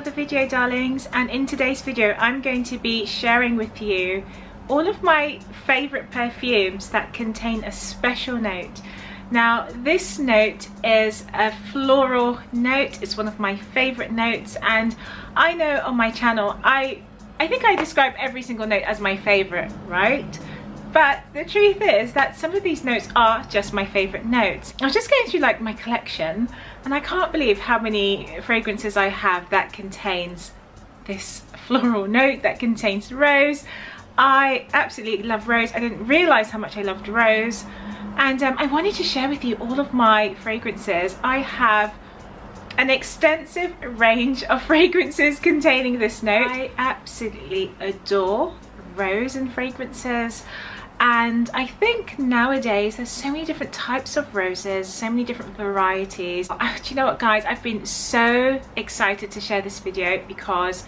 another video, darlings, and in today's video I'm going to be sharing with you all of my favorite perfumes that contain a special note. Now this note is a floral note. It's one of my favorite notes, and I know on my channel I think I describe every single note as my favorite, right? But the truth is that some of these notes are just my favorite notes. I was just going through like my collection and I can't believe how many fragrances I have that contains this floral note, that contains rose. I absolutely love rose. I didn't realize how much I loved rose, and I wanted to share with you all of my fragrances. I have an extensive range of fragrances containing this note. I absolutely adore rose and fragrances, and I think nowadays there's so many different types of roses, so many different varieties. Do you know what, guys? I've been so excited to share this video because,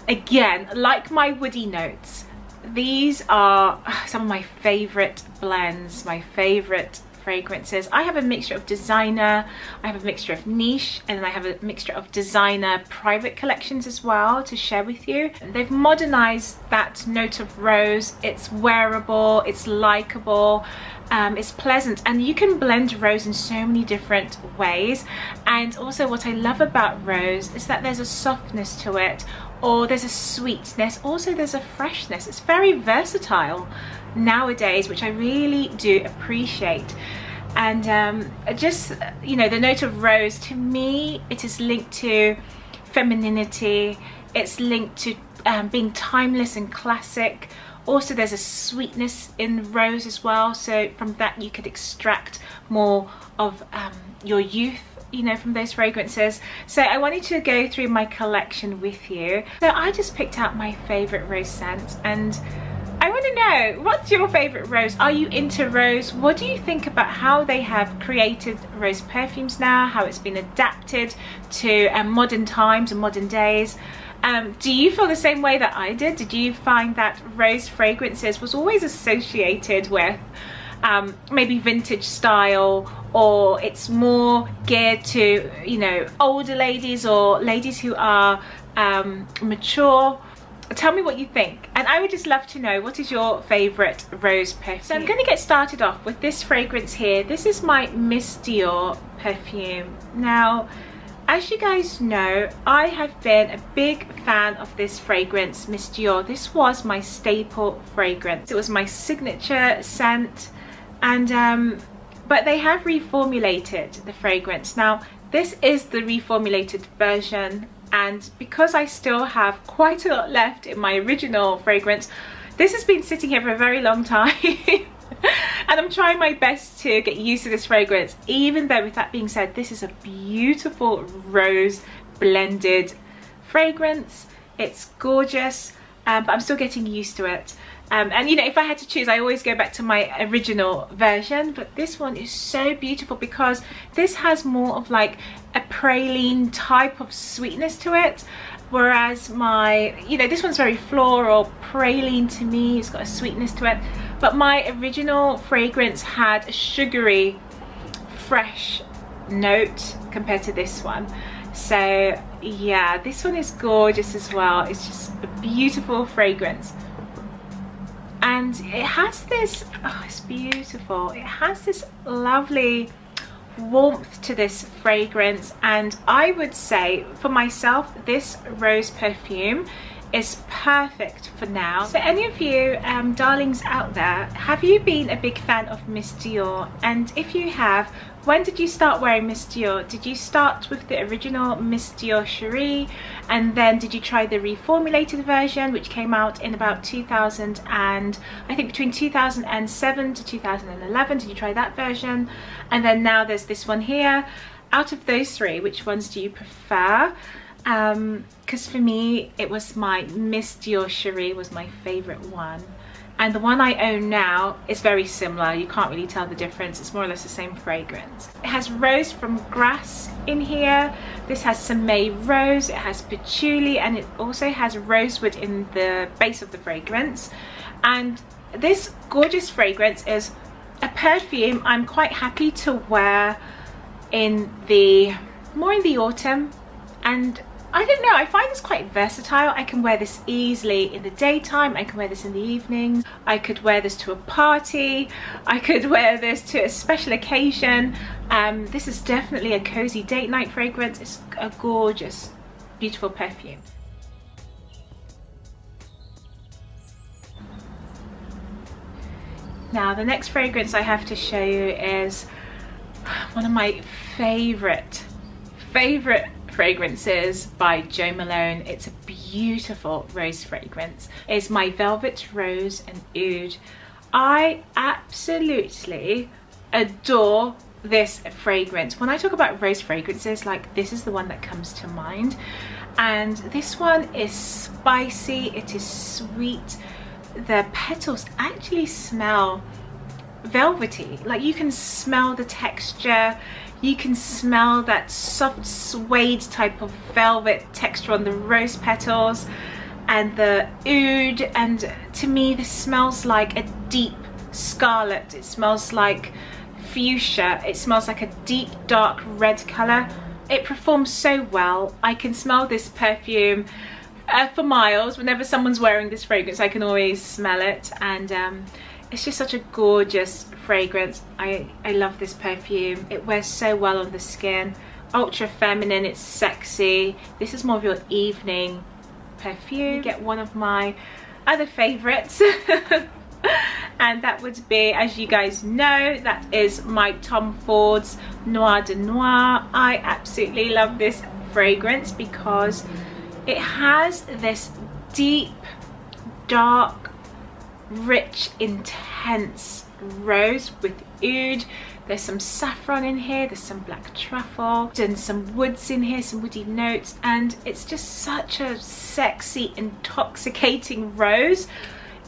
again, like my woody notes, these are some of my favorite blends, my favorite fragrances. I have a mixture of designer, I have a mixture of niche, and then I have a mixture of designer private collections as well to share with you. They've modernized that note of rose. It's wearable, it's likable, it's pleasant, and you can blend rose in so many different ways. And also what I love about rose is that there's a softness to it, or there's a sweetness, also there's a freshness. It's very versatile nowadays, which I really do appreciate. And just, you know, the note of rose, to me it is linked to femininity, it's linked to being timeless and classic. Also there's a sweetness in rose as well, so from that you could extract more of your youth, you know, from those fragrances. So I wanted to go through my collection with you. So I just picked out my favorite rose scents, and I want to know, what's your favorite rose? Are you into rose? What do you think about how they have created rose perfumes now, how it's been adapted to modern times and modern days? Do you feel the same way that I did? Did you find that rose fragrances was always associated with maybe vintage style, or it's more geared to, you know, older ladies or ladies who are mature? Tell me what you think, and I would just love to know, what is your favorite rose perfume? So I'm going to get started off with this fragrance here. This is my Miss Dior perfume. Now, as you guys know, I have been a big fan of this fragrance, Miss Dior. This was my staple fragrance. It was my signature scent, and but they have reformulated the fragrance. Now this is the reformulated version, and because I still have quite a lot left in my original fragrance, this has been sitting here for a very long time and I'm trying my best to get used to this fragrance, even though, with that being said, this is a beautiful rose blended fragrance. It's gorgeous, but I'm still getting used to it. And you know, if I had to choose, I always go back to my original version, but this one is so beautiful because this has more of like a praline type of sweetness to it, whereas my, you know, this one's very floral, praline to me, it's got a sweetness to it, but my original fragrance had a sugary, fresh note compared to this one. So yeah, this one is gorgeous as well. It's just a beautiful fragrance. And it has this, oh, it's beautiful. It has this lovely warmth to this fragrance, and I would say for myself, this rose perfume is perfect for now. So any of you darlings out there, have you been a big fan of Miss Dior? And if you have, when did you start wearing Miss Dior? Did you start with the original Miss Dior Cherie, and then did you try the reformulated version, which came out in about 2000 and I think between 2007 to 2011? Did you try that version? And then now there's this one here. Out of those three, which ones do you prefer? Because for me, it was my Miss Dior Cherie was my favorite one, and the one I own now is very similar. You can't really tell the difference. It's more or less the same fragrance. It has rose from grass in here. This has some May rose, it has patchouli, and it also has rosewood in the base of the fragrance. And this gorgeous fragrance is a perfume I'm quite happy to wear in the more in the autumn, and I don't know, I find this quite versatile. I can wear this easily in the daytime, I can wear this in the evening, I could wear this to a party, I could wear this to a special occasion. This is definitely a cozy date night fragrance. It's a gorgeous, beautiful perfume. Now the next fragrance I have to show you is one of my favorite fragrances by Jo Malone. It's a beautiful rose fragrance. It's my Velvet Rose and Oud. I absolutely adore this fragrance. When I talk about rose fragrances, like, this is the one that comes to mind. And this one is spicy, it is sweet. The petals actually smell velvety, like you can smell the texture, you can smell that soft suede type of velvet texture on the rose petals and the oud. And to me this smells like a deep scarlet, it smells like fuchsia, it smells like a deep dark red color. It performs so well. I can smell this perfume for miles. Whenever someone's wearing this fragrance I can always smell it, and it's just such a gorgeous fragrance. I love this perfume. It wears so well on the skin. Ultra feminine, it's sexy. This is more of your evening perfume. You get one of my other favorites and that would be, as you guys know, that is my Tom Ford's Noir de Noir. I absolutely love this fragrance because it has this deep, dark, rich, intense rose with oud. There's some saffron in here, there's some black truffle, and some woods in here, some woody notes, and it's just such a sexy, intoxicating rose.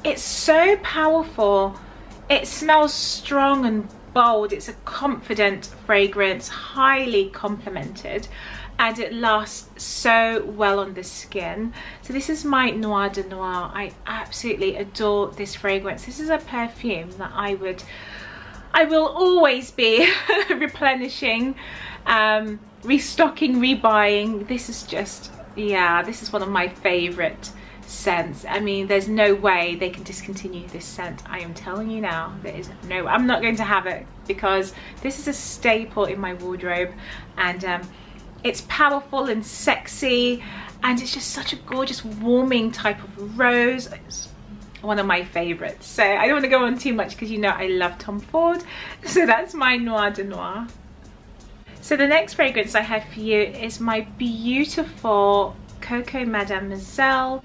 It's so powerful. It smells strong and bold. It's a confident fragrance, highly complimented, and it lasts so well on the skin. So this is my Noir de Noir. I absolutely adore this fragrance. This is a perfume that I will always be replenishing, restocking, rebuying. This is just, yeah, this is one of my favorite scents. I mean, there's no way they can discontinue this scent. I am telling you now, there is no, I'm not going to have it, because this is a staple in my wardrobe, and it's powerful and sexy, and it's just such a gorgeous warming type of rose. It's one of my favorites. So I don't want to go on too much because you know I love Tom Ford. So that's my Noir de Noir. So the next fragrance I have for you is my beautiful Coco Mademoiselle.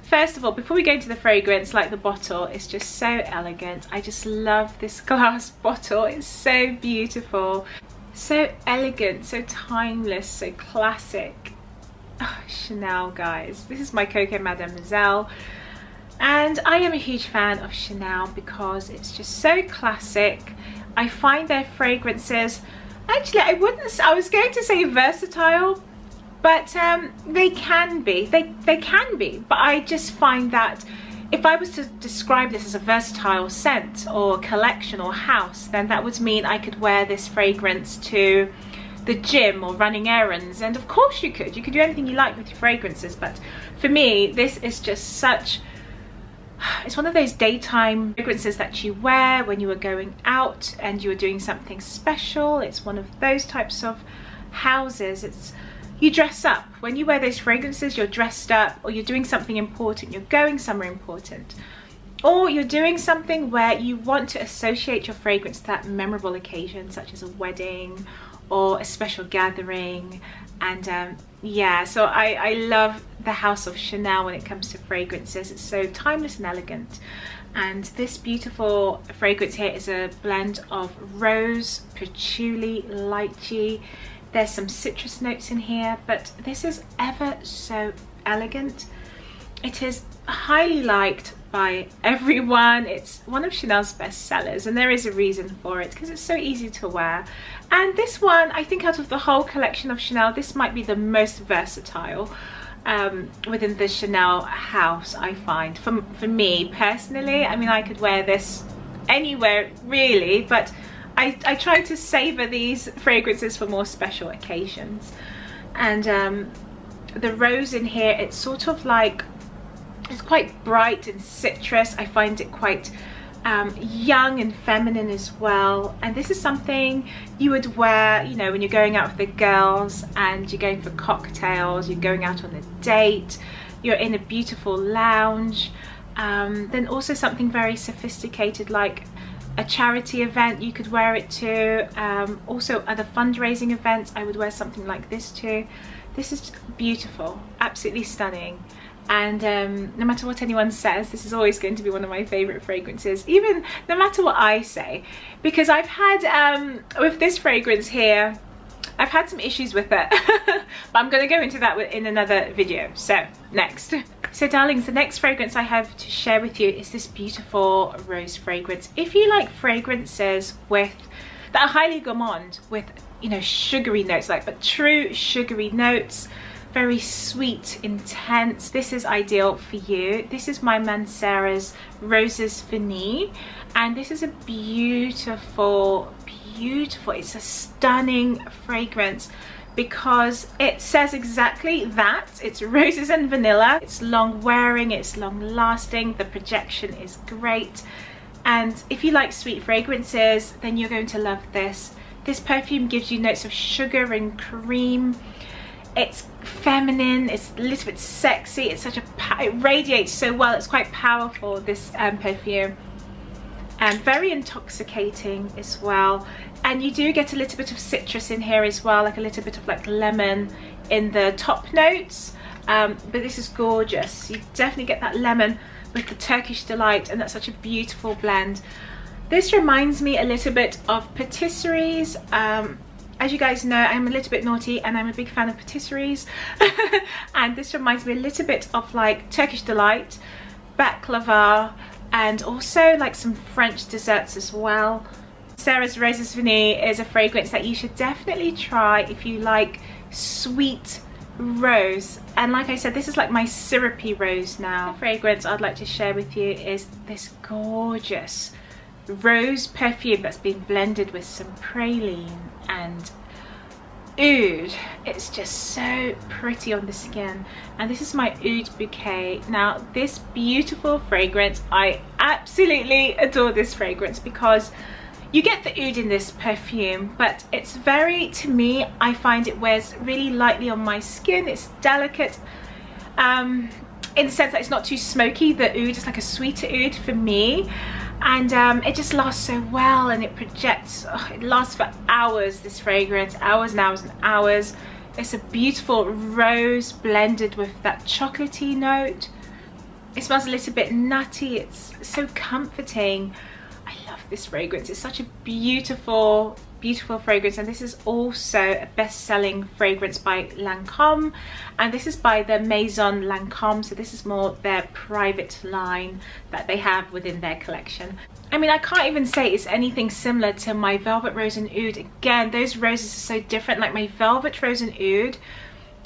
First of all, before we go into the fragrance, like, the bottle is just so elegant. I just love this glass bottle. It's so beautiful, so elegant, so timeless, so classic. Oh, Chanel, guys. This is my Coco Mademoiselle. And I am a huge fan of Chanel because it's just so classic. I find their fragrances, actually I was going to say versatile, but they can be, they can be, but I just find that if I was to describe this as a versatile scent or collection or house, then that would mean I could wear this fragrance to the gym or running errands, and of course you could do anything you like with your fragrances, but for me this is just such, it's one of those daytime fragrances that you wear when you are going out and you are doing something special. It's one of those types of houses. It's, you dress up. When you wear those fragrances, you're dressed up, or you're doing something important, you're going somewhere important, or you're doing something where you want to associate your fragrance to that memorable occasion, such as a wedding or a special gathering. And yeah, so I love the house of Chanel when it comes to fragrances. It's so timeless and elegant. And this beautiful fragrance here is a blend of rose, patchouli, lychee. There's some citrus notes in here, but this is ever so elegant. It is highly liked by everyone. It's one of Chanel's best sellers, and there is a reason for it, because it's so easy to wear. And this one, I think out of the whole collection of Chanel, this might be the most versatile within the Chanel house, I find. For me personally, I mean, I could wear this anywhere really, but I try to savor these fragrances for more special occasions. And the rose in here, it's sort of like, it's quite bright and citrus. I find it quite young and feminine as well, and this is something you would wear, you know, when you're going out with the girls and you're going for cocktails, you're going out on a date, you're in a beautiful lounge. Then also something very sophisticated like a charity event, you could wear it to. Also other fundraising events, I would wear something like this too. This is beautiful, absolutely stunning. And no matter what anyone says, this is always going to be one of my favorite fragrances, even no matter what I say, because I've had with this fragrance here, I've had some issues with it, but I'm going to go into that in another video. So next, so darlings, the next fragrance I have to share with you is this beautiful rose fragrance. If you like fragrances that are highly gourmand, with, you know, sugary notes, like, but true sugary notes, very sweet, intense, this is ideal for you. This is my Mancera's Roses Vanille, and this is a beautiful, it's a stunning fragrance because it says exactly that. It's roses and vanilla, it's long wearing, it's long lasting, the projection is great, and if you like sweet fragrances, then you're going to love this. This perfume gives you notes of sugar and cream. It's feminine, it's a little bit sexy, it's such a, it radiates so well, it's quite powerful, this perfume, and very intoxicating as well. And you do get a little bit of citrus in here as well, like a little bit of like lemon in the top notes, but this is gorgeous. You definitely get that lemon with the Turkish Delight, and that's such a beautiful blend. This reminds me a little bit of patisseries. As you guys know, I'm a little bit naughty and I'm a big fan of patisseries. And this reminds me a little bit of like Turkish Delight, baklava, and also like some French desserts as well. Mancera's Roses Vanille is a fragrance that you should definitely try if you like sweet rose. And like I said, this is like my syrupy rose now. The fragrance I'd like to share with you is this gorgeous rose perfume that's been blended with some praline and oud. It's just so pretty on the skin, and this is my Oud Bouquet. Now this beautiful fragrance, I absolutely adore this fragrance because you get the oud in this perfume, but it's very, to me, I find it wears really lightly on my skin. It's delicate in the sense that it's not too smoky. The oud is like a sweeter oud for me, and it just lasts so well, and it projects, it lasts for hours, this fragrance, hours and hours and hours. It's a beautiful rose blended with that chocolatey note. It smells a little bit nutty, it's so comforting. I love this fragrance. It's such a beautiful, beautiful fragrance, and this is also a best-selling fragrance by Lancome, and this is by the Maison Lancome, so this is more their private line that they have within their collection. I mean, I can't even say it's anything similar to my Velvet Rose and Oud. Again, those roses are so different. Like my Velvet Rose and Oud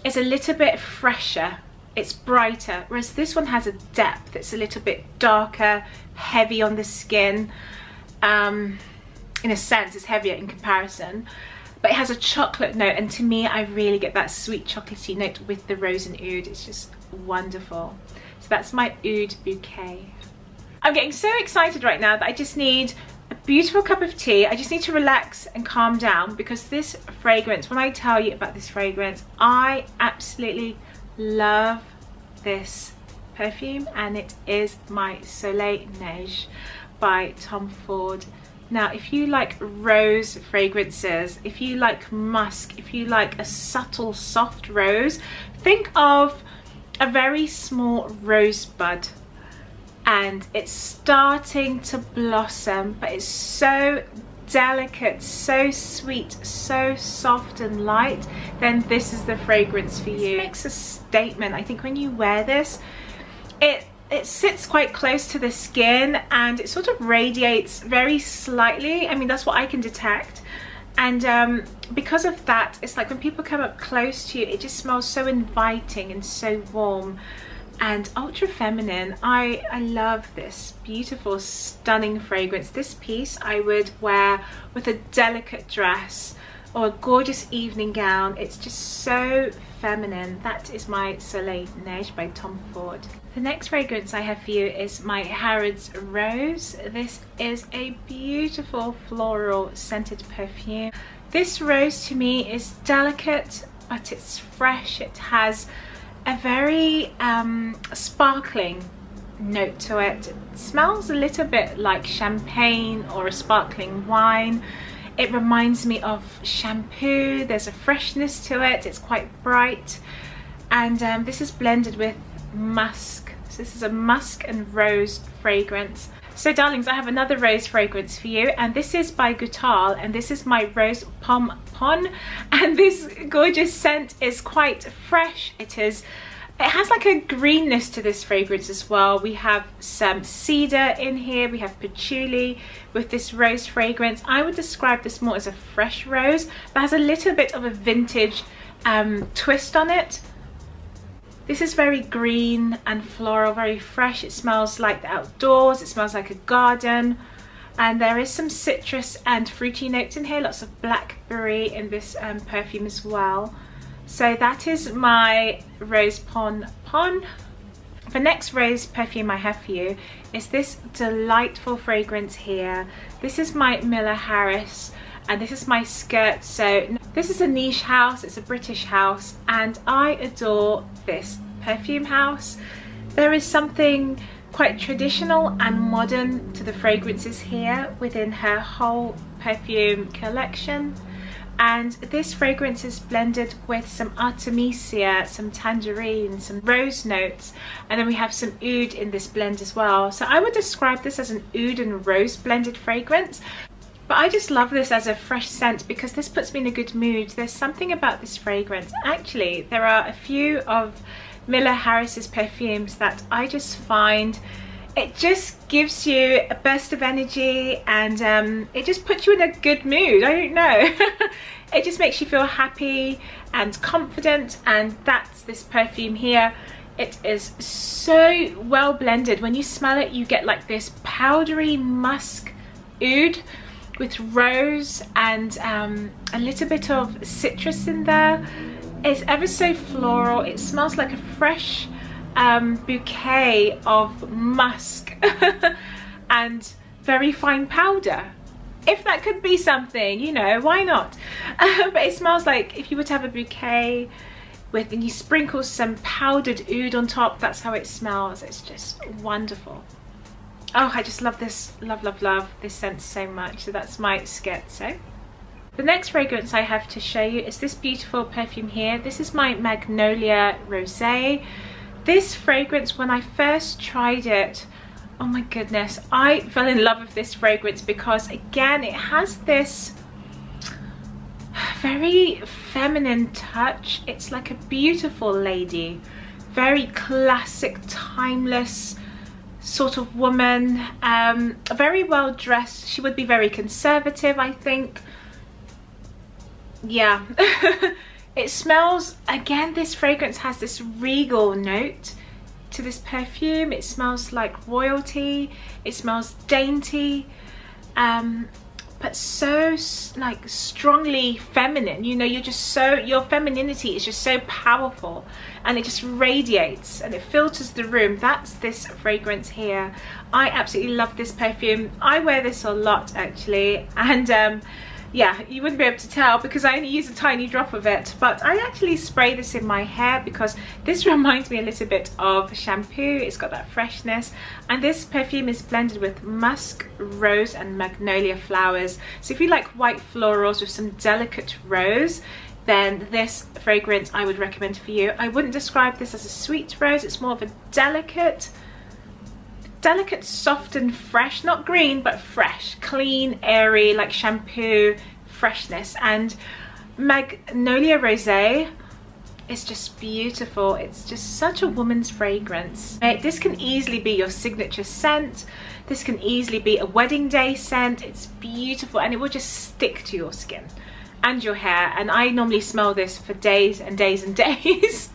is a little bit fresher, it's brighter, whereas this one has a depth. It's a little bit darker, heavy on the skin. In a sense, it's heavier in comparison, but it has a chocolate note, and to me, I really get that sweet chocolatey note with the rose and oud. It's just wonderful. So that's my Oud Bouquet. I'm getting so excited right now that I just need a beautiful cup of tea. I just need to relax and calm down, because this fragrance, when I tell you about this fragrance, I absolutely love this perfume, and it is my Soleil Neige by Tom Ford. Now, if you like rose fragrances, if you like musk, if you like a subtle soft rose, think of a very small rosebud, and it's starting to blossom, but it's so delicate, so sweet, so soft and light, then this is the fragrance for you. This makes a statement. I think when you wear this, it sits quite close to the skin, and it sort of radiates very slightly. I mean, that's what I can detect. And because of that, it's like when people come up close to you, it just smells so inviting and so warm and ultra feminine. I love this beautiful, stunning fragrance. This piece I would wear with a delicate dress, or a gorgeous evening gown. It's just so feminine. That is my Soleil Neige by Tom Ford. The next fragrance I have for you is my Harrods Rose. This is a beautiful floral scented perfume. This rose to me is delicate, but it's fresh. It has a very sparkling note to it. It smells a little bit like champagne or a sparkling wine. It reminds me of shampoo. There's a freshness to it. It's quite bright, and this is blended with musk. So this is a musk and rose fragrance. So darlings, I have another rose fragrance for you, and this is by Goutal, and this is my Rose Pompon, and this gorgeous scent is quite fresh. It has like a greenness to this fragrance as well. We have some cedar in here, we have patchouli with this rose fragrance. I would describe this more as a fresh rose that has a little bit of a vintage twist on it. This is very green and floral, very fresh. It smells like the outdoors, it smells like a garden, and there is some citrus and fruity notes in here, lots of blackberry in this perfume as well. So that is my Rose Pompon. The next rose perfume I have for you is this delightful fragrance here. This is my Miller Harris, and this is my Scherzo. This is a niche house, it's a British house, and I adore this perfume house. There is something quite traditional and modern to the fragrances here within her whole perfume collection. And this fragrance is blended with some artemisia, some tangerine, some rose notes, and then we have some oud in this blend as well. So I would describe this as an oud and rose blended fragrance. But I just love this as a fresh scent because this puts me in a good mood. There's something about this fragrance. Actually, there are a few of Miller Harris's perfumes that I just find it just gives you a burst of energy, and it just puts you in a good mood. I don't know. It just makes you feel happy and confident, and that's this perfume here. It is so well blended. When you smell it, you get like this powdery musk oud with rose and a little bit of citrus in there. It's ever so floral. It smells like a fresh bouquet of musk and very fine powder. If that could be something, you know, why not? But it smells like if you were to have a bouquet with, and you sprinkle some powdered oud on top, that's how it smells. It's just wonderful. Oh, I just love this, love this scent so much. So that's my Scherzo. The next fragrance I have to show you is this beautiful perfume here. This is my Magnolia Rosae. This fragrance, when I first tried it, oh my goodness, I fell in love with this fragrance because again, it has this very feminine touch. It's like a beautiful lady, very classic, timeless sort of woman, very well dressed. She would be very conservative, I think. Yeah. It smells, again, this fragrance has this regal note to this perfume. It smells like royalty. It smells dainty, but so like strongly feminine. You know, you're just so, your femininity is just so powerful, and it just radiates and it filters the room. That's this fragrance here. I absolutely love this perfume. I wear this a lot actually, and yeah, you wouldn't be able to tell because I only use a tiny drop of it, but I actually spray this in my hair because this reminds me a little bit of shampoo. It's got that freshness, and this perfume is blended with musk, rose and magnolia flowers. So if you like white florals with some delicate rose, then this fragrance I would recommend for you. I wouldn't describe this as a sweet rose. It's more of a delicate, soft and fresh, not green, but fresh, clean, airy, like shampoo freshness. And Magnolia Rosae is just beautiful. It's just such a woman's fragrance. This can easily be your signature scent. This can easily be a wedding day scent. It's beautiful, and it will just stick to your skin and your hair. And I normally smell this for days and days and days.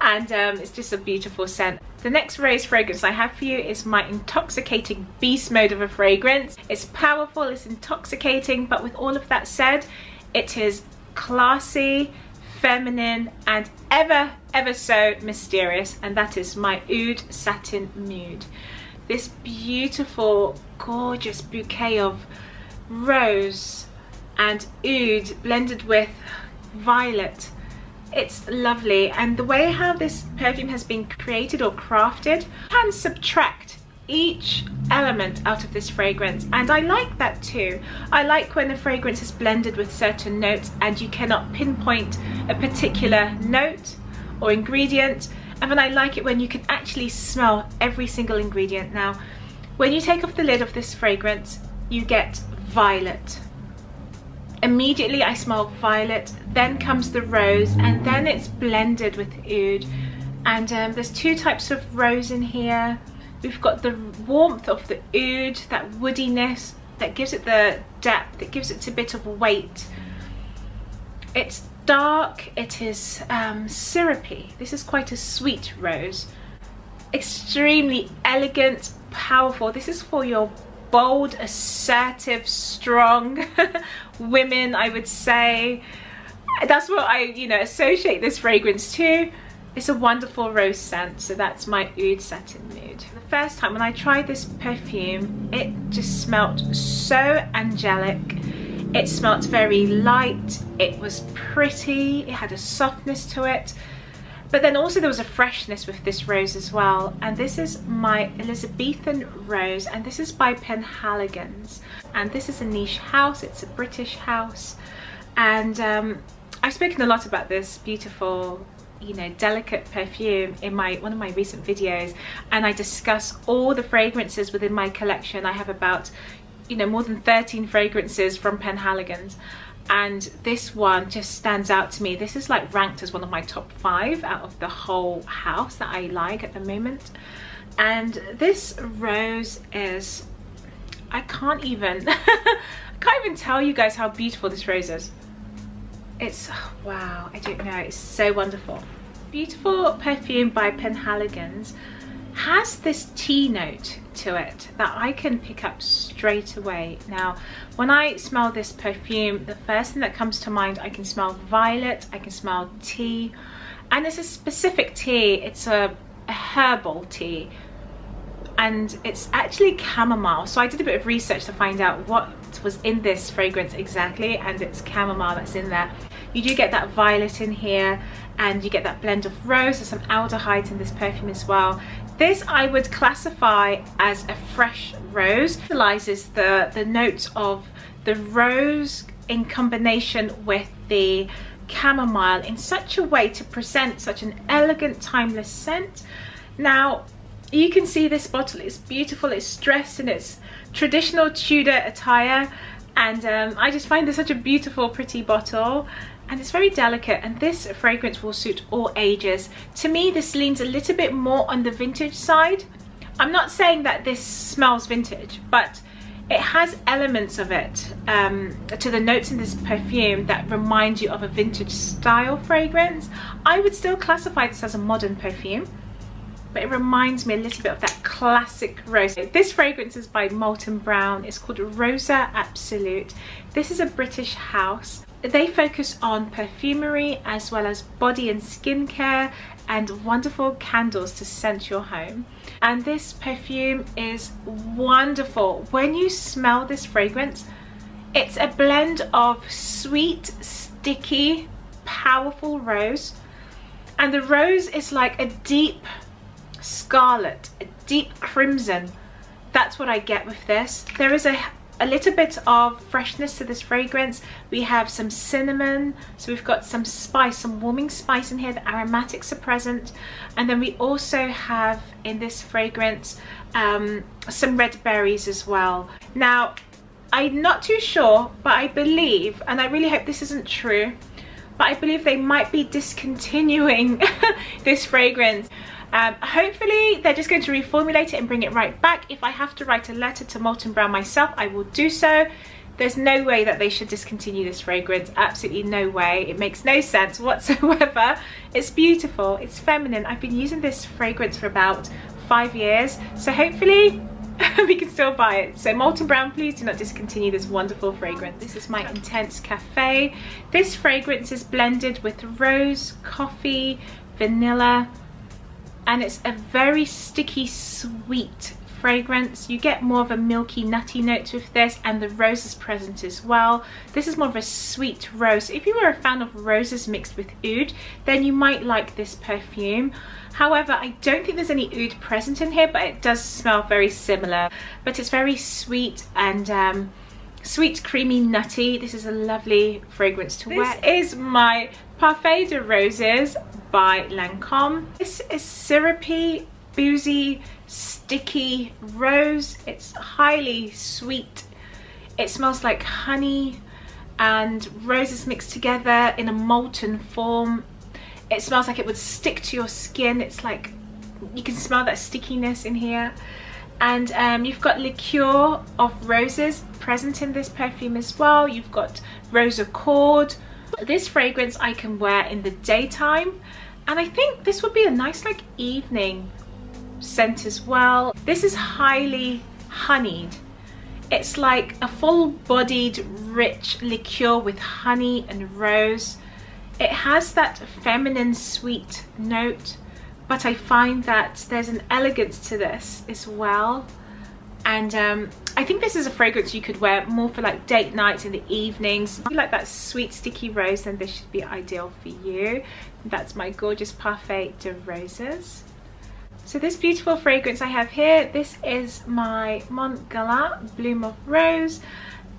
And it's just a beautiful scent. The next rose fragrance I have for you is my intoxicating beast mode of a fragrance. It's powerful, it's intoxicating, but with all of that said, It is classy, feminine, and ever so mysterious, and that is my Oud Satin Mood. This beautiful, gorgeous bouquet of rose and oud blended with violet. It's lovely, and the way how this perfume has been created or crafted, you can subtract each element out of this fragrance, and I like that too. I like when a fragrance is blended with certain notes and you cannot pinpoint a particular note or ingredient, and then I like it when you can actually smell every single ingredient. Now, when you take off the lid of this fragrance, you get violet. Immediately I smell violet, then comes the rose, and then it's blended with oud. And there's two types of rose in here. We've got the warmth of the oud, that woodiness that gives it the depth, it gives it a bit of weight. It's dark, it is syrupy. This is quite a sweet rose. Extremely elegant, powerful. This is for your bold, assertive, strong women, I would say. That's what I, associate this fragrance to. It's a wonderful rose scent, so that's my Oud Satin Mood. The first time when I tried this perfume, it just smelt so angelic. It smelt very light, it was pretty, it had a softness to it. But then also there was a freshness with this rose as well. And this is my Elisabethan rose, and this is by Penhaligon's. And this is a niche house, it's a British house. And I've spoken a lot about this beautiful, delicate perfume in one of my recent videos, and I discuss all the fragrances within my collection. I have about more than 13 fragrances from Penhaligon's, and this one just stands out to me. This is like ranked as one of my top 5 out of the whole house that I like at the moment. And this rose is, I can't even tell you guys how beautiful this rose is. It's, wow, I don't know, it's so wonderful. Beautiful perfume by Penhaligon's has this tea note to it that I can pick up straight away. Now, when I smell this perfume, the first thing that comes to mind, I can smell violet, I can smell tea, and it's a specific tea. It's a herbal tea, and it's actually chamomile. So I did a bit of research to find out what was in this fragrance exactly, and it's chamomile that's in there. You do get that violet in here, and you get that blend of rose. There's some aldehydes in this perfume as well. This I would classify as a fresh rose. It utilizes the notes of the rose in combination with the chamomile in such a way to present such an elegant, timeless scent. Now, you can see this bottle is beautiful. It's dressed in its traditional Tudor attire, and I just find this such a beautiful, pretty bottle. And it's very delicate, and this fragrance will suit all ages. To me, this leans a little bit more on the vintage side. I'm not saying that this smells vintage, but it has elements of it to the notes in this perfume that remind you of a vintage style fragrance. I would still classify this as a modern perfume, but it reminds me a little bit of that classic rose. This fragrance is by Molton Brown. It's called Rosa Absolute. This is a British house. They focus on perfumery as well as body and skincare and wonderful candles to scent your home. And this perfume is wonderful. When you smell this fragrance, it's a blend of sweet, sticky, powerful rose. And the rose is like a deep scarlet, a deep crimson. That's what I get with this. There is a little bit of freshness to this fragrance. We have some cinnamon, so we've got some spice, some warming spice in here. The aromatics are present, and then we also have in this fragrance some red berries as well. Now, I'm not too sure, but I believe, and I really hope this isn't true, but I believe they might be discontinuing this fragrance. Hopefully they're just going to reformulate it and bring it right back. If I have to write a letter to Molton Brown myself, I will do so. There's no way that they should discontinue this fragrance. Absolutely no way. It makes no sense whatsoever. It's beautiful, it's feminine. I've been using this fragrance for about 5 years, so hopefully we can still buy it. So Molton Brown, please do not discontinue this wonderful fragrance. This is my Intense Cafe. This fragrance is blended with rose, coffee, vanilla, and it's a very sticky, sweet fragrance. You get more of a milky, nutty note with this, and the rose is present as well. This is more of a sweet rose. If you were a fan of roses mixed with oud, then you might like this perfume. However, I don't think there's any oud present in here, but it does smell very similar. But it's very sweet and sweet, creamy, nutty. This is a lovely fragrance to wear. This is my Parfait de Roses by Lancome. This is syrupy, boozy, sticky rose. It's highly sweet. It smells like honey and roses mixed together in a molten form. It smells like it would stick to your skin. It's like, you can smell that stickiness in here. And you've got liqueur of roses present in this perfume as well. You've got rose accord. This fragrance I can wear in the daytime, and I think this would be a nice like evening scent as well. This is highly honeyed. It's like a full-bodied rich liqueur with honey and rose. It has that feminine sweet note, but I find that there's an elegance to this as well. And I think this is a fragrance you could wear more for like date nights in the evenings. If you like that sweet sticky rose, then this should be ideal for you. That's my gorgeous Parfait de Roses. So this beautiful fragrance I have here, this is my Guerlain Bloom of Rose.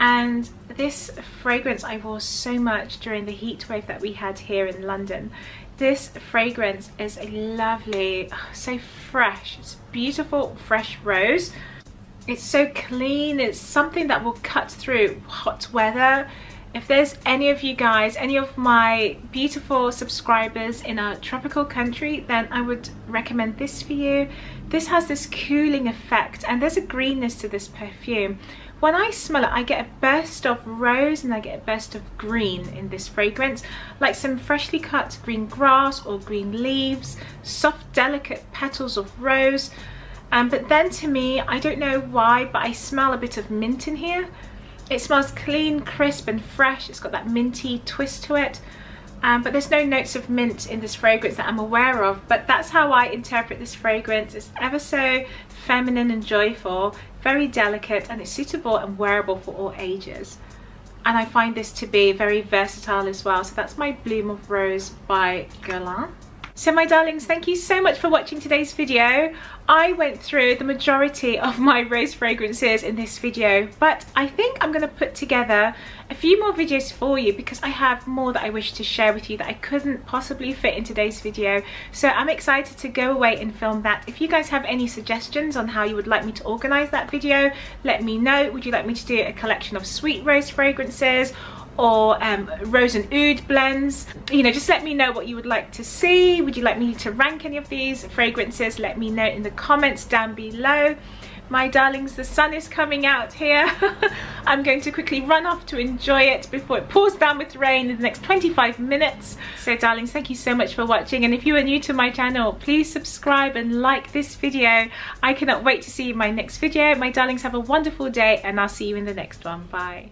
And this fragrance I wore so much during the heat wave that we had here in London. This fragrance is a lovely, so fresh, it's beautiful fresh rose. It's so clean. It's something that will cut through hot weather. If there's any of you guys, any of my beautiful subscribers in a tropical country, then I would recommend this for you. This has this cooling effect, and there's a greenness to this perfume. When I smell it, I get a burst of rose and I get a burst of green in this fragrance, like some freshly cut green grass or green leaves, soft delicate petals of rose. But then to me, I don't know why, but I smell a bit of mint in here. It smells clean, crisp and fresh. It's got that minty twist to it. But there's no notes of mint in this fragrance that I'm aware of. But that's how I interpret this fragrance. It's ever so feminine and joyful, very delicate, and it's suitable and wearable for all ages. And I find this to be very versatile as well. So that's my Bloom of Rose by Guerlain. So my darlings, thank you so much for watching today's video. I went through the majority of my rose fragrances in this video, but I think I'm going to put together a few more videos for you because I have more that I wish to share with you that I couldn't possibly fit in today's video. So I'm excited to go away and film that. If you guys have any suggestions on how you would like me to organize that video, let me know. Would you like me to do a collection of sweet rose fragrances, or rose and oud blends? You know, just let me know what you would like to see. Would you like me to rank any of these fragrances? Let me know in the comments down below. My darlings, the sun is coming out here. I'm going to quickly run off to enjoy it before it pours down with rain in the next 25 minutes. So darlings, thank you so much for watching, and if you are new to my channel, please subscribe and like this video. I cannot wait to see you in my next video. My darlings, have a wonderful day, and I'll see you in the next one. Bye.